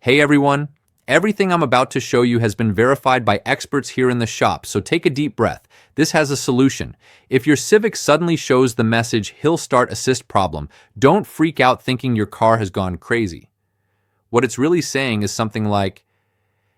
Hey everyone! Everything I'm about to show you has been verified by experts here in the shop, so take a deep breath. This has a solution. If your Civic suddenly shows the message Hill Start Assist problem, don't freak out thinking your car has gone crazy. What it's really saying is something like,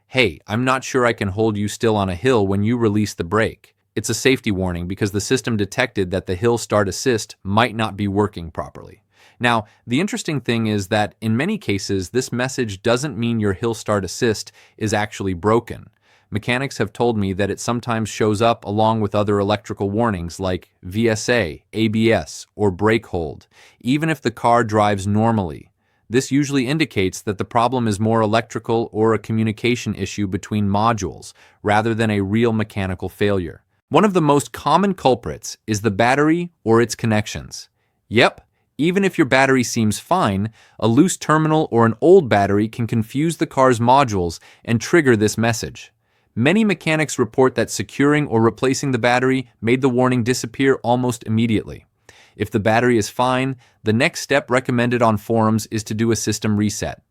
"Hey, I'm not sure I can hold you still on a hill when you release the brake." It's a safety warning because the system detected that the Hill Start Assist might not be working properly. Now, the interesting thing is that in many cases, this message doesn't mean your Hill Start Assist is actually broken. Mechanics have told me that it sometimes shows up along with other electrical warnings like VSA, ABS, or brake hold, even if the car drives normally. This usually indicates that the problem is more electrical or a communication issue between modules, rather than a real mechanical failure. One of the most common culprits is the battery or its connections. Yep. Even if your battery seems fine, a loose terminal or an old battery can confuse the car's modules and trigger this message. Many mechanics report that securing or replacing the battery made the warning disappear almost immediately. If the battery is fine, the next step recommended on forums is to do a system reset.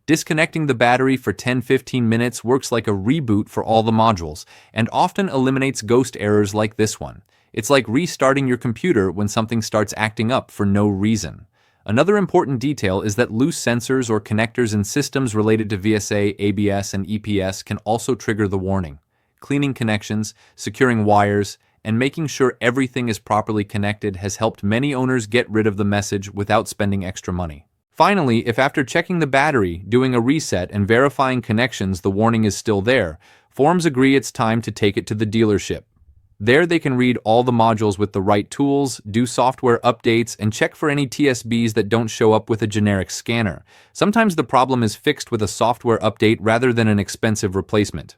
Disconnecting the battery for 10-15 minutes works like a reboot for all the modules and often eliminates ghost errors like this one. It's like restarting your computer when something starts acting up for no reason. Another important detail is that loose sensors or connectors in systems related to VSA, ABS, and EPS can also trigger the warning. Cleaning connections, securing wires, and making sure everything is properly connected has helped many owners get rid of the message without spending extra money. Finally, if after checking the battery, doing a reset, and verifying connections the warning is still there, forums agree it's time to take it to the dealership. There they can read all the modules with the right tools, do software updates, and check for any TSBs that don't show up with a generic scanner. Sometimes the problem is fixed with a software update rather than an expensive replacement.